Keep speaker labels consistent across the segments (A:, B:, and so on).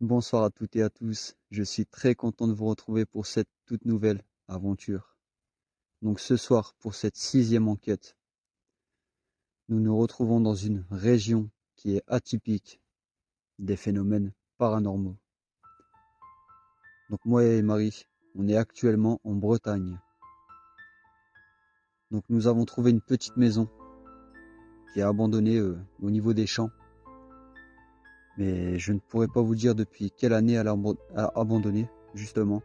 A: Bonsoir à toutes et à tous. Je suis très content de vous retrouver pour cette toute nouvelle aventure. Donc ce soir, pour cette 6e enquête, nous nous retrouvons dans une région qui est atypique des phénomènes paranormaux. Donc moi et Marie, on est actuellement en Bretagne. Donc nous avons trouvé une petite maison qui est abandonnée au niveau des champs. Mais je ne pourrais pas vous dire depuis quelle année elle a abandonné, justement.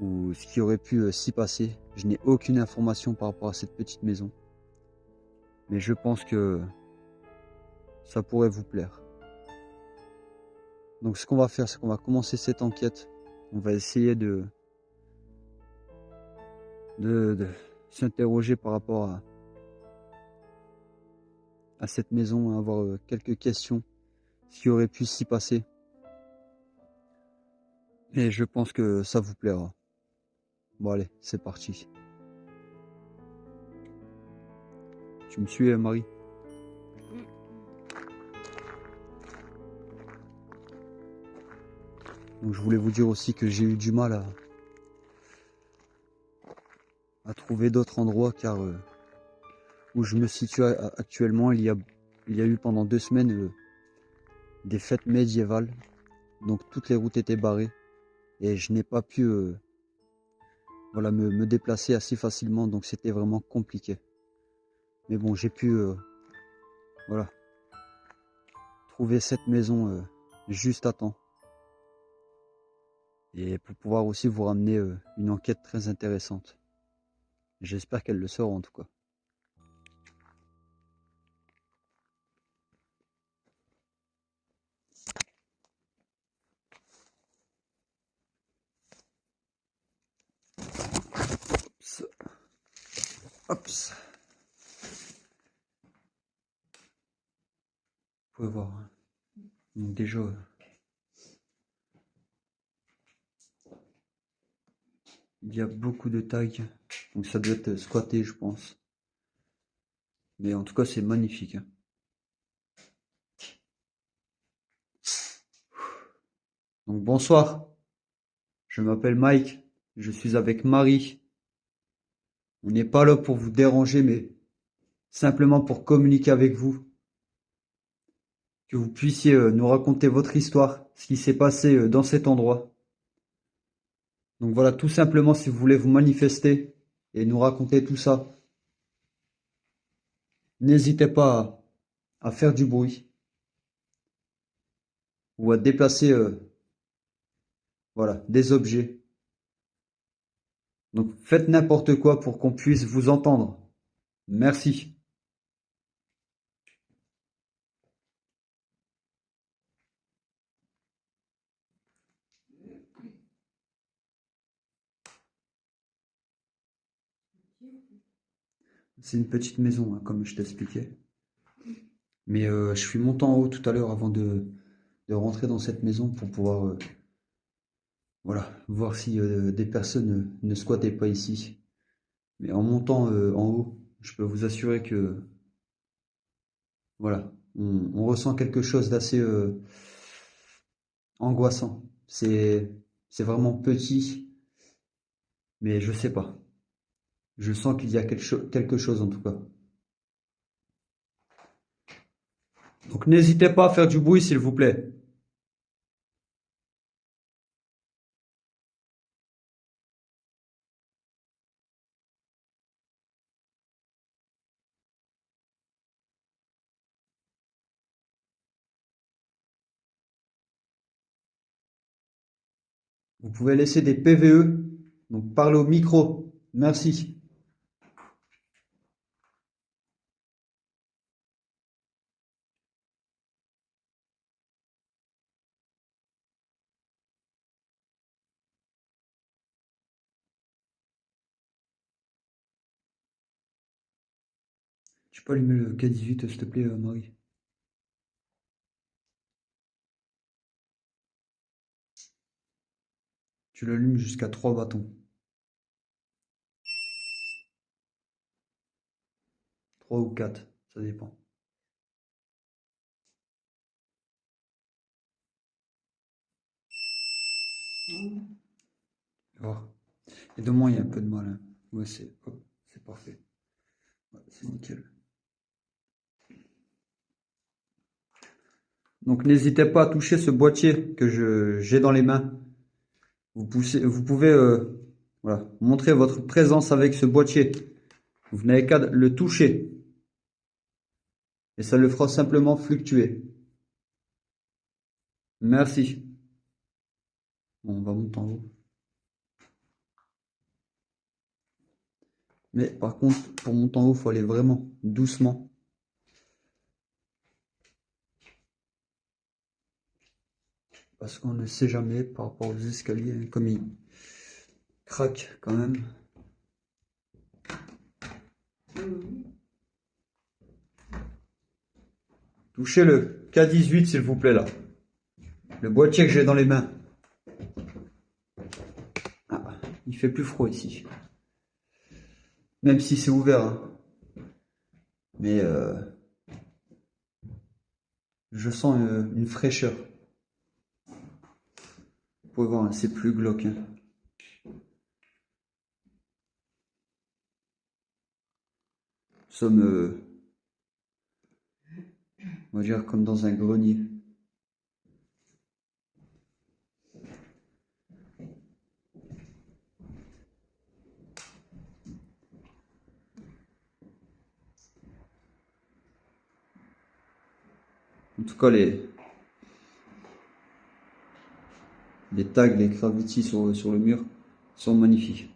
A: Ou ce qui aurait pu s'y passer. Je n'ai aucune information par rapport à cette petite maison. Mais je pense que ça pourrait vous plaire. Donc ce qu'on va faire, c'est qu'on va commencer cette enquête. On va essayer de s'interroger par rapport à cette maison, à avoir quelques questions, ce qui aurait pu s'y passer. Et je pense que ça vous plaira. Bon allez, c'est parti. Tu me suis, Marie? Donc je voulais vous dire aussi que j'ai eu du mal à trouver d'autres endroits car où je me situe actuellement, il y a eu pendant 2 semaines des fêtes médiévales. Donc toutes les routes étaient barrées et je n'ai pas pu voilà, me déplacer assez facilement, donc c'était vraiment compliqué. Mais bon, j'ai pu voilà, trouver cette maison juste à temps. Et pour pouvoir aussi vous ramener une enquête très intéressante. J'espère qu'elle le sera en tout cas. Ops. Ops. Vous pouvez voir. Hein. Donc déjà, il y a beaucoup de tags. Donc ça doit être squatté, je pense. Mais en tout cas, c'est magnifique. Hein. Donc bonsoir. Je m'appelle Mike. Je suis avec Marie. On n'est pas là pour vous déranger, mais simplement pour communiquer avec vous. Que vous puissiez nous raconter votre histoire, ce qui s'est passé dans cet endroit. Donc voilà, tout simplement, si vous voulez vous manifester et nous raconter tout ça, n'hésitez pas à faire du bruit ou à déplacer voilà, des objets. Donc faites n'importe quoi pour qu'on puisse vous entendre. Merci. C'est une petite maison, hein, comme je t'expliquais. Mais je suis monté en haut tout à l'heure avant de rentrer dans cette maison pour pouvoir voilà, voir si des personnes ne squattaient pas ici. Mais en montant en haut, je peux vous assurer que voilà, on ressent quelque chose d'assez angoissant. C'est vraiment petit, mais je sais pas. Je sens qu'il y a quelque chose en tout cas. Donc n'hésitez pas à faire du bruit s'il vous plaît. Vous pouvez laisser des PVE, donc parlez au micro. Merci. Tu peux allumer le K18 s'il te plaît, Marie? Tu l'allumes jusqu'à 3 bâtons. 3 ou 4, ça dépend. Voir. Et de moi, il y a un peu de mal. Hein. Ouais, c'est parfait. Ouais, c'est nickel. Donc n'hésitez pas à toucher ce boîtier que j'ai dans les mains. Vous pouvez voilà, montrer votre présence avec ce boîtier. Vous n'avez qu'à le toucher. Et ça le fera simplement fluctuer. Merci. Bon, on va monter en haut. Mais par contre, pour monter en haut, il faut aller vraiment doucement. Parce qu'on ne sait jamais par rapport aux escaliers, hein, comme ils craquent quand même. Touchez le K18 s'il vous plaît là. Le boîtier que j'ai dans les mains. Ah, il fait plus froid ici. Même si c'est ouvert. Hein. Mais je sens une fraîcheur. Vous pouvez voir, hein, c'est plus glauque. Hein. Nous sommes, on va dire, comme dans un grenier. En tout cas, les tags, les graffitis sur le mur sont magnifiques.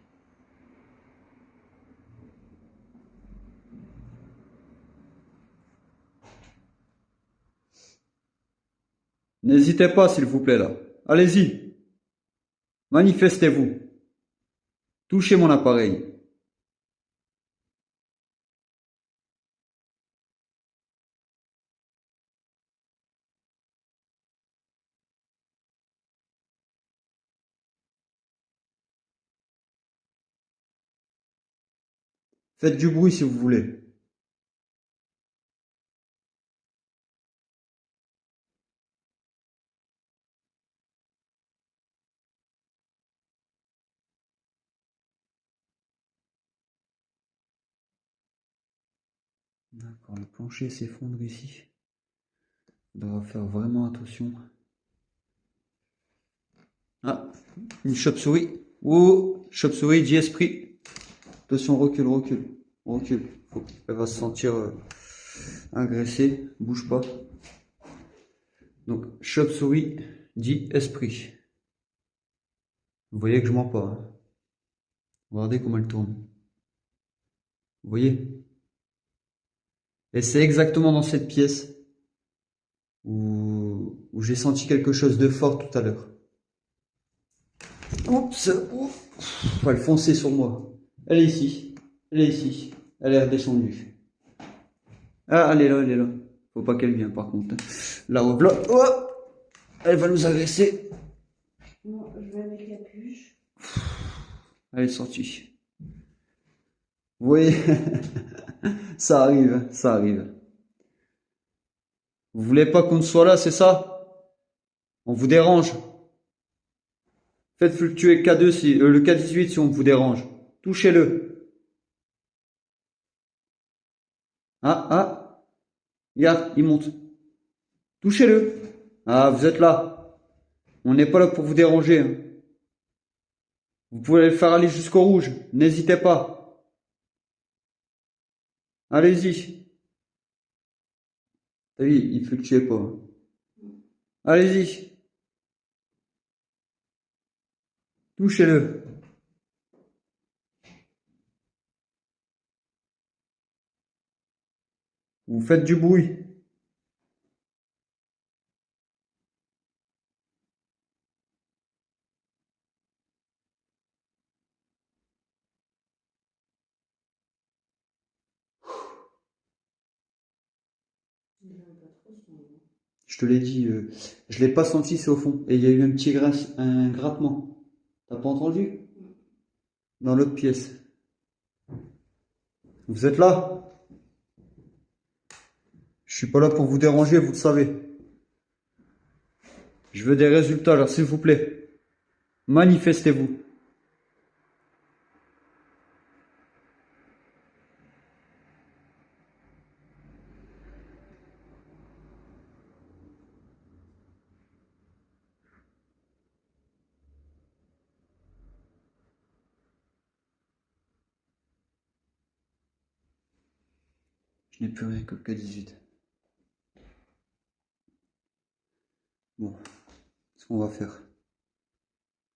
A: N'hésitez pas, s'il vous plaît, là. Allez-y. Manifestez-vous. Touchez mon appareil. Faites du bruit si vous voulez. D'accord, le plancher s'effondre ici. On devra faire vraiment attention. Ah, une chauve-souris. Oh, chauve-souris, dit esprit. Attention, recule, recule. Recule. Elle va se sentir agressée. Bouge pas. Donc, chauve-souris, dit esprit. Vous voyez que je mens pas. Hein. Regardez comment elle tourne. Vous voyez? Et c'est exactement dans cette pièce où j'ai senti quelque chose de fort tout à l'heure. Oups, elle fonçait sur moi. Elle est ici. Elle est ici. Elle est redescendue. Ah, elle est là, elle est là. Faut pas qu'elle vienne par contre. La revoilà. Oh, elle va nous agresser.
B: Non, je vais avec la capuche.
A: Elle est sortie. Vous voyez, ça arrive, ça arrive. Vous voulez pas qu'on soit là, c'est ça? On vous dérange. Faites fluctuer K2 si, le K18 si on vous dérange. Touchez-le. Ah, ah. Regarde, il monte. Touchez-le. Ah, vous êtes là. On n'est pas là pour vous déranger. Hein. Vous pouvez le faire aller jusqu'au rouge. N'hésitez pas. Allez-y. T'as vu, il fluctuait pas. Hein. Allez-y. Touchez-le. Vous faites du bruit. Je te l'ai dit, je l'ai pas senti, c'est au fond. Et il y a eu un petit un grattement. T'as pas entendu? Dans l'autre pièce. Vous êtes là? Je suis pas là pour vous déranger, vous le savez. Je veux des résultats, alors s'il vous plaît. Manifestez-vous. Je n'ai plus rien que le K18. Bon, ce qu'on va faire,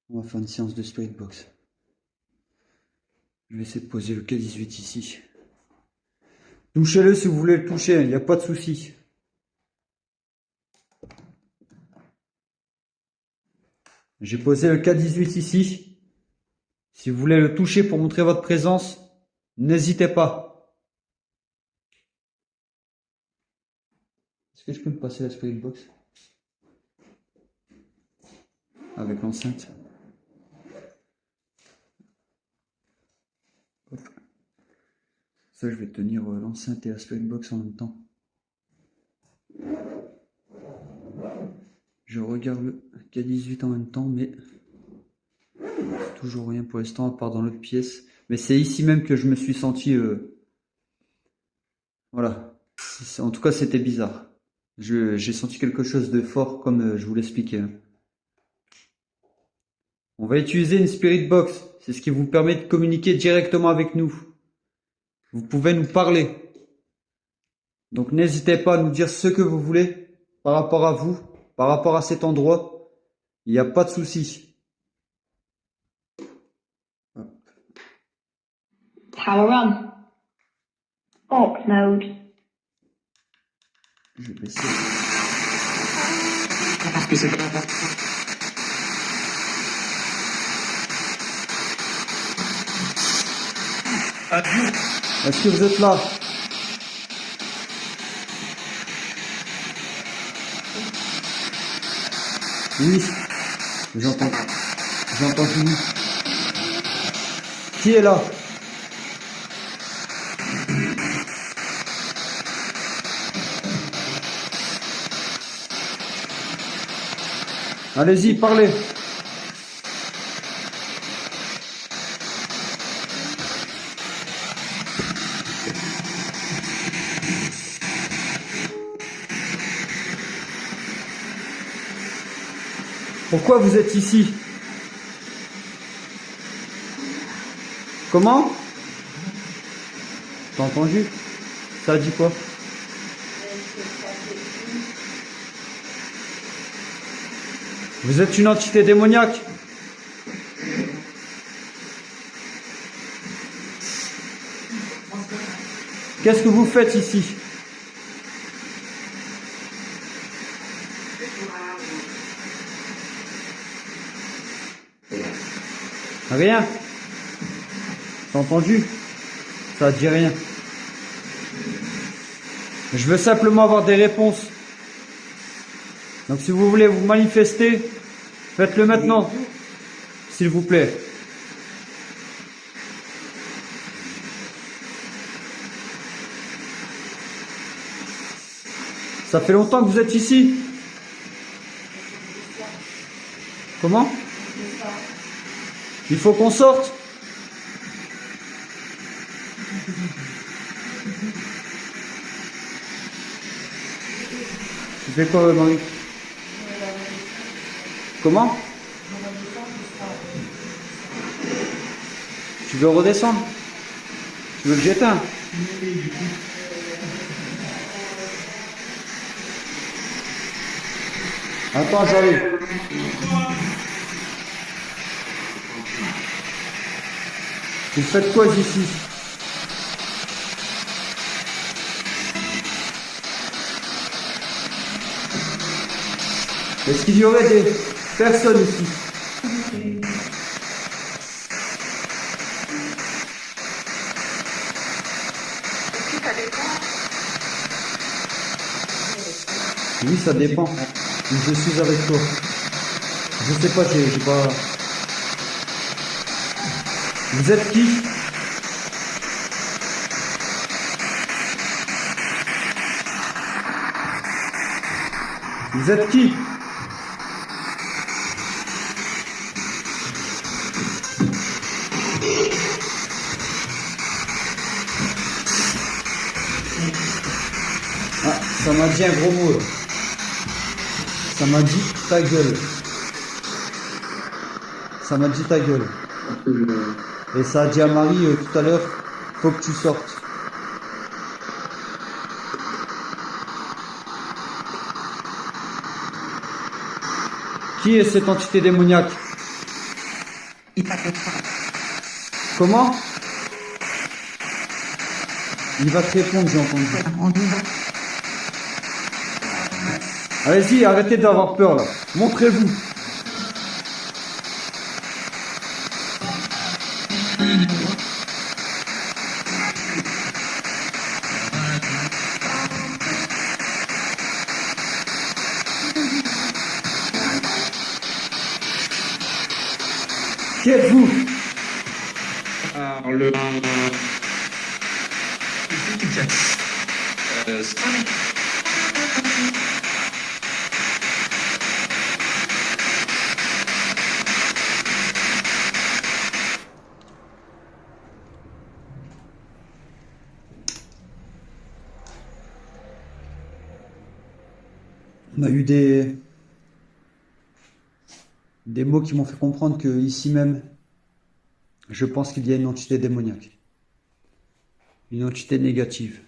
A: on va faire une séance de Spirit Box. Je vais essayer de poser le K18 ici. Touchez-le si vous voulez le toucher, il n'y a pas de souci. J'ai posé le K18 ici. Si vous voulez le toucher pour montrer votre présence, n'hésitez pas. Est-ce que je peux me passer la Spirit Box avec l'enceinte? Hop. Ça, je vais tenir l'enceinte et la Spirit Box en même temps. Je regarde le K18 en même temps, mais toujours rien pour l'instant, à part dans l'autre pièce. Mais c'est ici même que je me suis senti... Voilà. En tout cas, c'était bizarre. J'ai senti quelque chose de fort, comme je vous l'expliquais. On va utiliser une Spirit Box. C'est ce qui vous permet de communiquer directement avec nous. Vous pouvez nous parler. Donc n'hésitez pas à nous dire ce que vous voulez par rapport à vous, par rapport à cet endroit. Il n'y a pas de souci.
B: Power on. Orc mode.
A: Je vais baisser. Est-ce que vous êtes là? Oui, j'entends. J'entends oui. Qui est là? Allez-y, parlez. Pourquoi vous êtes ici? Comment? T'as entendu? Ça a dit quoi? Vous êtes une entité démoniaque? Qu'est-ce que vous faites ici? Rien. T'as entendu? Ça dit rien. Je veux simplement avoir des réponses. Donc si vous voulez vous manifester, faites-le maintenant, s'il vous plaît. Ça fait longtemps que vous êtes ici? Comment? Il faut qu'on sorte? Tu fais quoi, Marie? Comment? Tu veux redescendre? Tu veux que j'éteins? Attends, j'arrive. Vous faites quoi ici? Est-ce qu'il y aurait des personnes ici? Oui, ça dépend. Je suis avec toi. Je sais pas, j'ai pas... Vous êtes qui? Vous êtes qui? Ça m'a dit un gros mot là. Ça m'a dit ta gueule. Ça m'a dit ta gueule. Et ça a dit à Marie tout à l'heure, faut que tu sortes. Qui est cette entité démoniaque?
C: Il t'appelle pas.
A: Comment? Il va te répondre, j'ai entendu.
C: Voilà, on y va.
A: Allez-y, arrêtez d'avoir peur là. Montrez-vous. Qui êtes-vous?
D: Le...
A: On a eu des mots qui m'ont fait comprendre que ici même, je pense qu'il y a une entité démoniaque. Une entité négative.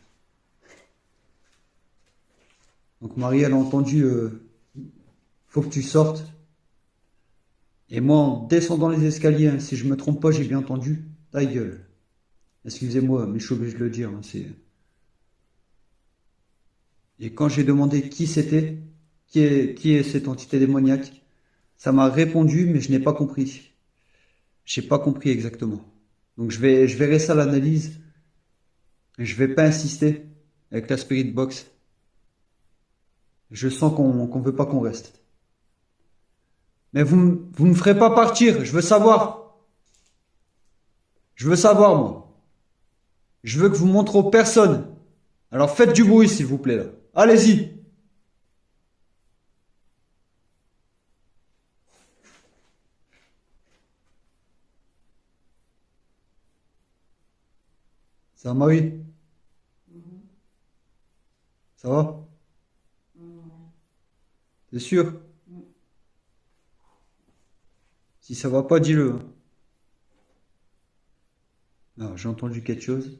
A: Donc Marie, elle a entendu faut que tu sortes. Et moi, en descendant les escaliers, hein, si je me trompe pas, j'ai bien entendu ta gueule. Excusez-moi, mais je suis obligé de le dire. Hein, Et quand j'ai demandé qui c'était, qui est cette entité démoniaque, ça m'a répondu, mais je n'ai pas compris. J'ai pas compris exactement. Donc je verrai ça à l'analyse. Je vais pas insister avec la Spirit Box. Je sens qu'on veut pas qu'on reste. Mais vous me ferez pas partir. Je veux savoir. Je veux savoir, moi. Je veux que vous montrez aux personnes. Alors faites du bruit, s'il vous plaît, là. Allez-y. Ça va, Marie? Ça va? T'es sûr? Si ça va pas, dis-le. Hein. Alors, j'ai entendu quelque chose.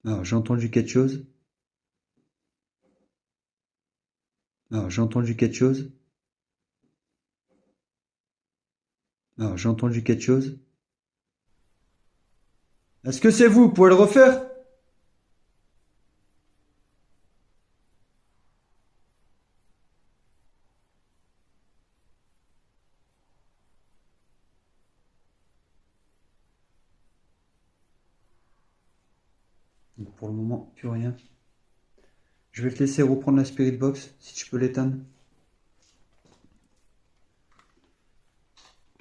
A: Alors, j'ai entendu quelque chose. Alors, j'ai entendu quelque chose. Alors, j'ai entendu quelque chose. Est-ce que c'est vous? Vous pouvez le refaire? Donc, pour le moment, plus rien. Je vais te laisser reprendre la Spirit Box, si tu peux l'éteindre.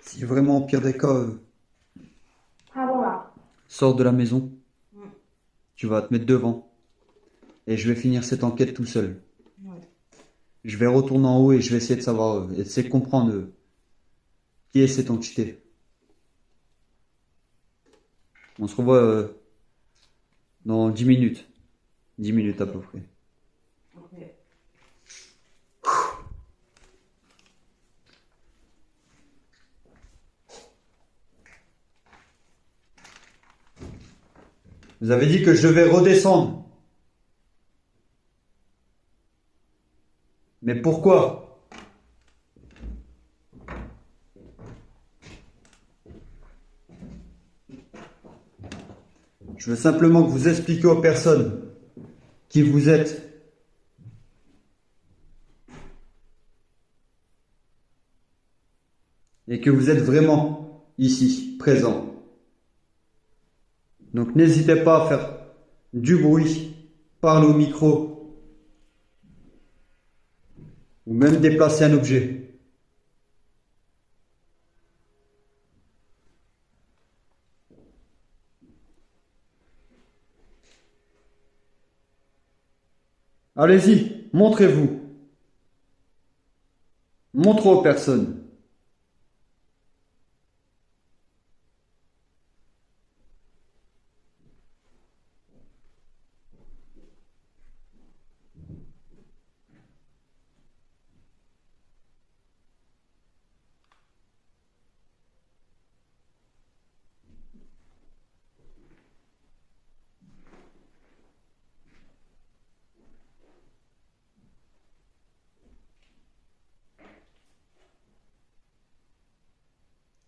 A: Si vraiment, au pire des cas, sors de la maison. Tu vas te mettre devant. Et je vais finir cette enquête tout seul.
C: Ouais.
A: Je vais retourner en haut et je vais essayer de savoir, essayer de comprendre qui est cette entité. On se revoit dans 10 minutes. 10 minutes à peu près.
C: Ok.
A: Vous avez dit que je devais redescendre. Mais pourquoi? Je veux simplement que vous expliquiez aux personnes qui vous êtes. Et que vous êtes vraiment ici, présent. Donc n'hésitez pas à faire du bruit, parler au micro, ou même déplacer un objet. Allez-y, montrez-vous. Montre aux personnes.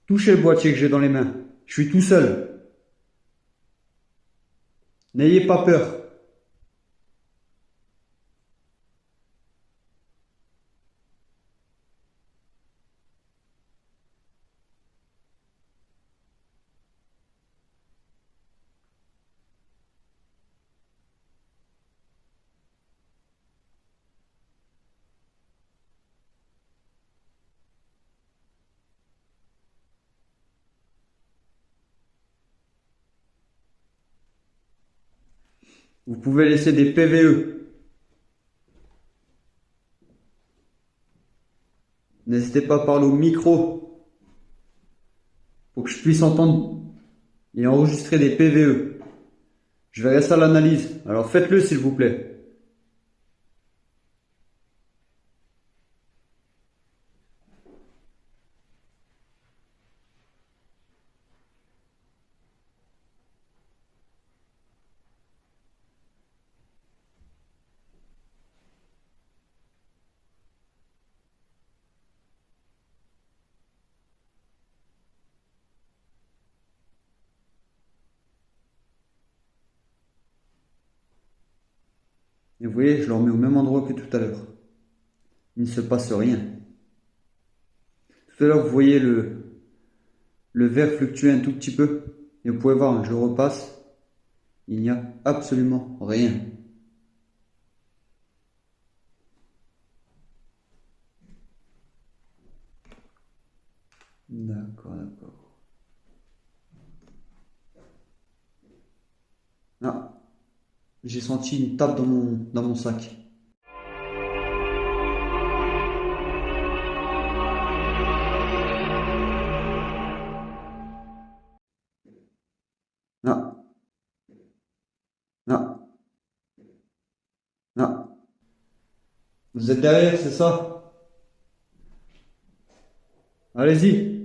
A: Touchez le boîtier que j'ai dans les mains. Je suis tout seul. N'ayez pas peur. Vous pouvez laisser des PVE. N'hésitez pas à parler au micro pour que je puisse entendre et enregistrer des PVE. Je verrai ça à l'analyse. Alors faites-le s'il vous plaît. Et vous voyez, je le remets au même endroit que tout à l'heure. Il ne se passe rien. Tout à l'heure, vous voyez le verre fluctuer un tout petit peu. Et vous pouvez voir, je le repasse. Il n'y a absolument rien. D'accord, d'accord. Ah, j'ai senti une tape dans mon sac. Ah, ah, ah. Vous êtes derrière, c'est ça? Allez-y.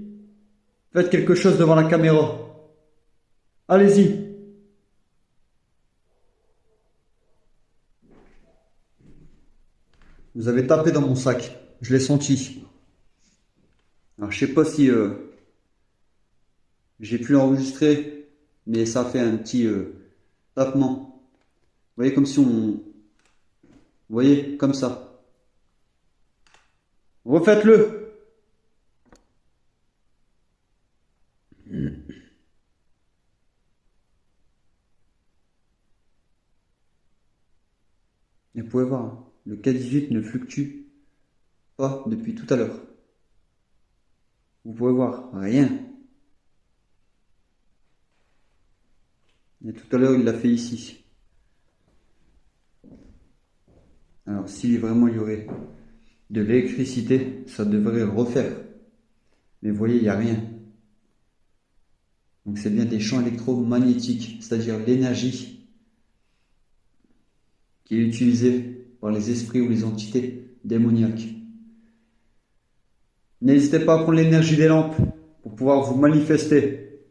A: Faites quelque chose devant la caméra. Allez-y. Vous avez tapé dans mon sac. Je l'ai senti. Alors, je sais pas si j'ai pu l'enregistrer, mais ça fait un petit tapement. Vous voyez, comme si on... Vous voyez, comme ça. Refaites-le. Et vous pouvez voir, hein, le K18 ne fluctue pas depuis tout à l'heure. Vous pouvez voir, rien. Et tout à l'heure, il l'a fait ici. Alors, si vraiment il y aurait de l'électricité, ça devrait le refaire. Mais vous voyez, il n'y a rien. Donc, c'est bien des champs électromagnétiques, c'est-à-dire l'énergie qui est utilisée par les esprits ou les entités démoniaques. N'hésitez pas à prendre l'énergie des lampes pour pouvoir vous manifester.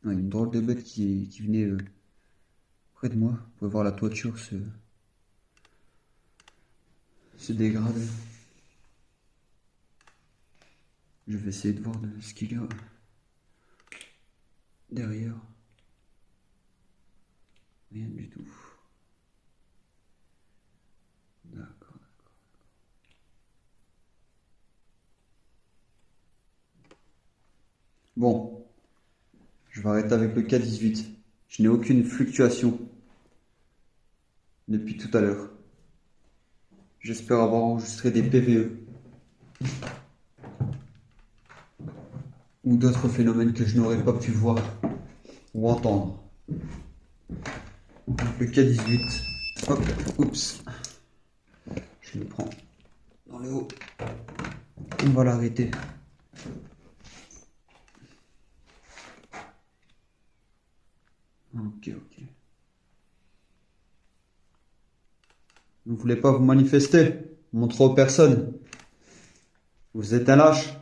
A: Ouais, une drôle de bête qui venait près de moi. Vous pouvez voir la toiture se dégrader. Je vais essayer de voir ce qu'il y a derrière. Rien du tout. D'accord. Bon, je vais arrêter avec le K18. Je n'ai aucune fluctuation depuis tout à l'heure. J'espère avoir enregistré des PVE. ou d'autres phénomènes que je n'aurais pas pu voir ou entendre. Donc, le K18. Hop, oups. Je le prends dans le haut. On va l'arrêter. Ok. Vous ne voulez pas vous manifester, montrer aux personnes. Vous êtes un lâche.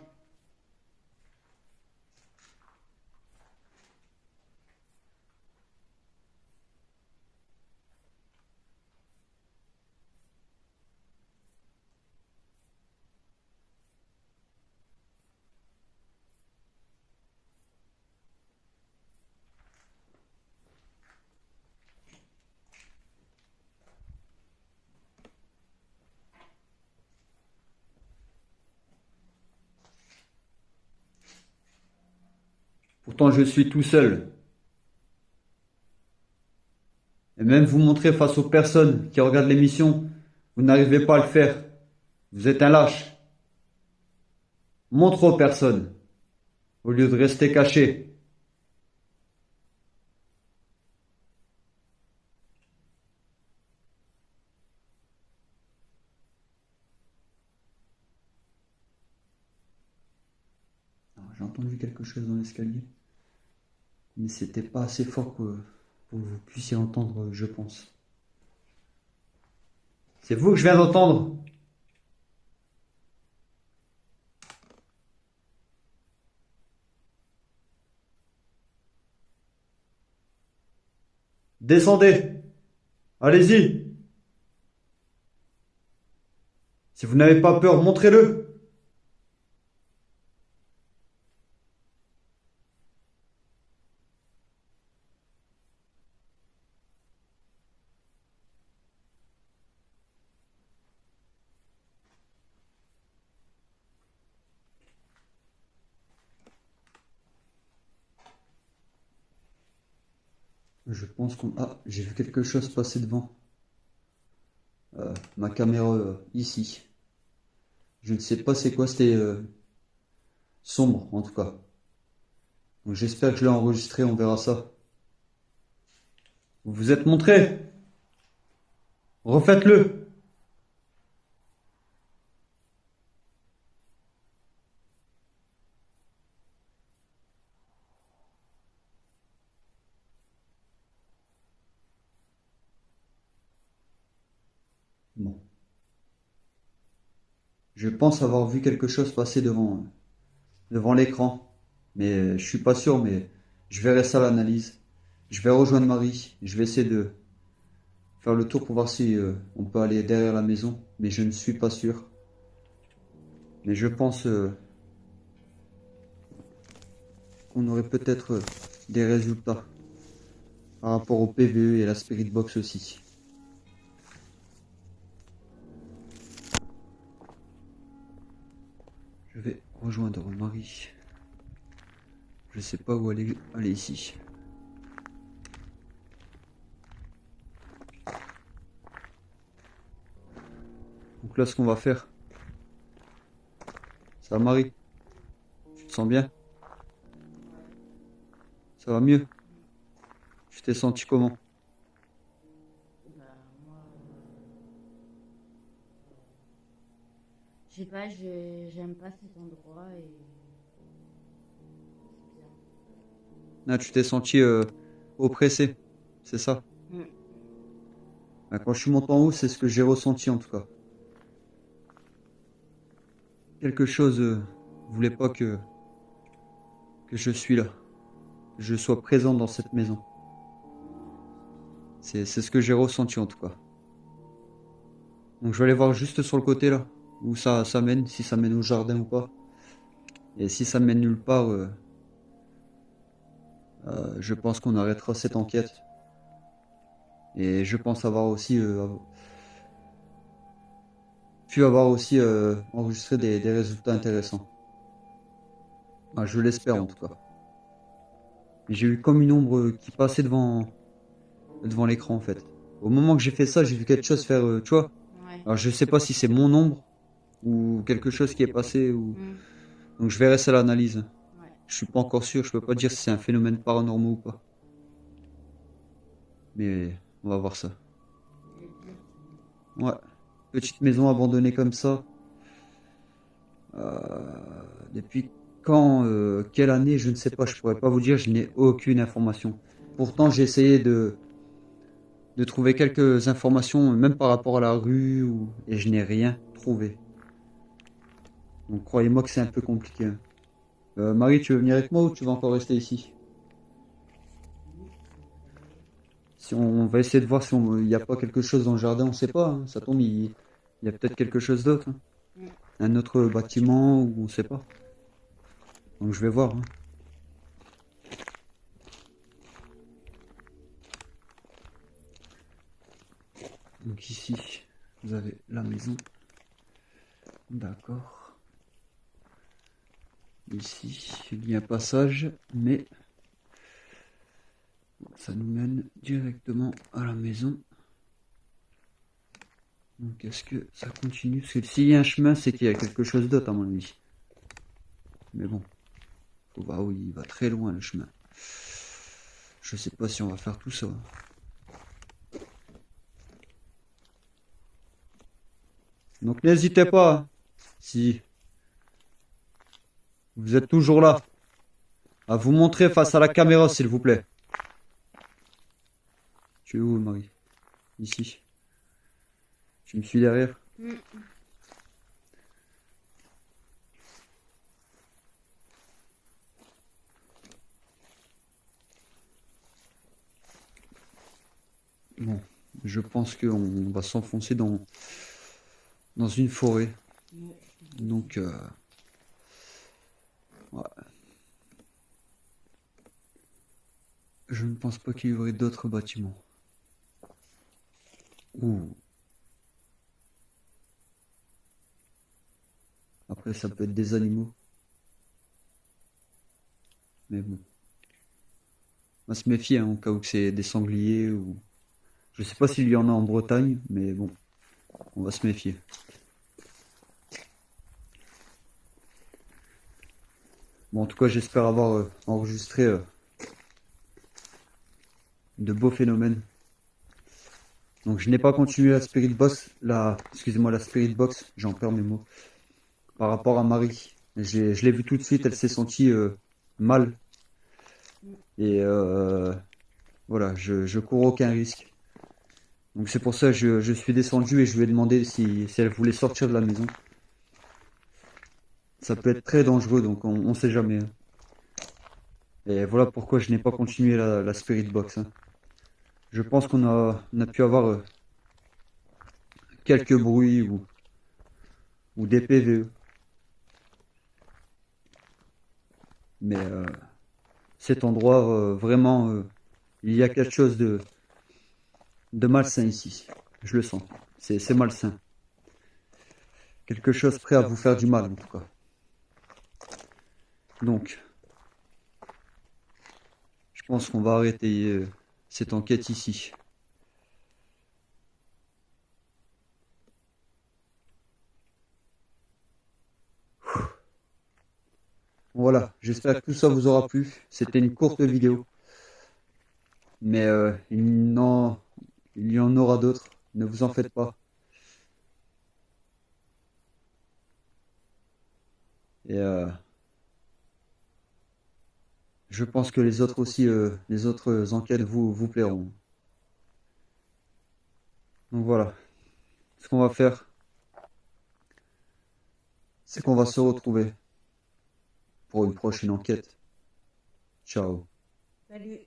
A: Pourtant, je suis tout seul. Et même vous montrer face aux personnes qui regardent l'émission, vous n'arrivez pas à le faire. Vous êtes un lâche. Montre aux personnes, au lieu de rester caché. J'ai entendu quelque chose dans l'escalier, mais c'était pas assez fort pour que vous puissiez entendre, je pense. C'est vous que je viens d'entendre. Descendez. Allez-y. Si vous n'avez pas peur, montrez-le. Je pense qu'on... Ah, j'ai vu quelque chose passer devant. Ma caméra ici. Je ne sais pas c'est quoi, c'était sombre en tout cas. Donc j'espère que je l'ai enregistré, on verra ça. Vous vous êtes montré. Refaites-le. Bon. Je pense avoir vu quelque chose passer devant l'écran. Mais je suis pas sûr, mais je verrai ça à l'analyse. Je vais rejoindre Marie. Je vais essayer de faire le tour pour voir si on peut aller derrière la maison. Mais je ne suis pas sûr. Mais je pense qu'on aurait peut-être des résultats par rapport au PVE et à la Spirit Box aussi. Je vais rejoindre Marie. Je sais pas où aller ici. Donc là, ce qu'on va faire. Ça va, Marie? Tu te sens bien? Ça va mieux? Tu t'es senti comment?
D: Bah, moi, je sais pas, j'aime pas cet endroit et c'est bizarre.
A: Ah, tu t'es senti oppressé, c'est ça?
D: Mm.
A: Ah, quand je suis monté en haut, c'est ce que j'ai ressenti en tout cas. Quelque chose voulait pas que je suis là, que je sois présent dans cette maison. C'est ce que j'ai ressenti en tout cas. Donc je vais aller voir juste sur le côté là, où ça mène, si ça mène au jardin ou pas. Et si ça mène nulle part, je pense qu'on arrêtera cette enquête. Et je pense avoir aussi enregistré des résultats intéressants. Ah, je l'espère en tout cas. Et j'ai eu comme une ombre qui passait devant l'écran en fait. Au moment que j'ai fait ça, j'ai vu quelque chose faire, tu vois.
D: Ouais.
A: Alors je sais pas si c'est mon ombre ou quelque chose qui est passé ou.
D: Mm.
A: Donc je verrai ça à l'analyse.
D: Ouais.
A: Je suis pas encore sûr, je peux pas dire si c'est un phénomène paranormal ou pas. Mais on va voir ça. Ouais, petite maison abandonnée comme ça. Depuis quand, quelle année, je ne sais pas, je pourrais pas vous dire, je n'ai aucune information. Pourtant, j'ai essayé de trouver quelques informations, même par rapport à la rue, et je n'ai rien trouvé. Donc croyez-moi que c'est un peu compliqué, hein. Marie, tu veux venir avec moi ou tu vas encore rester ici? Si on va essayer de voir si il n'y a pas quelque chose dans le jardin, on sait pas, hein. Ça tombe, il y a peut-être quelque chose d'autre, hein. Un autre bâtiment, ou on sait pas. Donc je vais voir, hein. Donc ici, vous avez la maison. D'accord. Ici, il y a un passage, mais ça nous mène directement à la maison. Donc est-ce que ça continue? Parce que s'il y a un chemin, c'est qu'il y a quelque chose d'autre à mon avis. Mais bon, faut voir où il va très loin le chemin. Je sais pas si on va faire tout ça. Donc n'hésitez pas, hein, si vous êtes toujours là, à vous montrer face à la caméra, s'il vous plaît. Tu es où, Marie? Ici. Tu me suis derrière? Bon, je pense qu'on va s'enfoncer dans une forêt. Donc, ouais. Je ne pense pas qu'il y aurait d'autres bâtiments. Ouh. Après, ça peut être des animaux. Mais bon. On va se méfier, hein, au cas où que c'est des sangliers ou... Je sais pas s'il y en a en Bretagne, mais bon. On va se méfier. Bon, en tout cas, j'espère avoir enregistré de beaux phénomènes. Donc, je n'ai pas continué la Spirit Box, excusez-moi, la Spirit Box, j'en perds mes mots. Par rapport à Marie, je l'ai vue tout de suite, elle s'est sentie mal. Et voilà, je cours aucun risque. Donc c'est pour ça que je suis descendu et je lui ai demandé si elle voulait sortir de la maison. Ça peut être très dangereux, donc on sait jamais, hein. Et voilà pourquoi je n'ai pas continué la Spirit Box, hein. Je pense on a pu avoir quelques bruits ou des PVE. Mais cet endroit, vraiment, il y a quelque chose de malsain ici. Je le sens. C'est malsain. Quelque chose prêt à vous faire du mal, en tout cas. Donc, je pense qu'on va arrêter cette enquête ici. Voilà, j'espère que tout ça vous aura plu. C'était une courte vidéo. Mais il y en aura d'autres. Ne vous en faites pas. Et je pense que les autres aussi, les autres enquêtes vous plairont. Donc voilà. Ce qu'on va faire, c'est qu'on va se retrouver pour une prochaine enquête. Ciao.
D: Salut.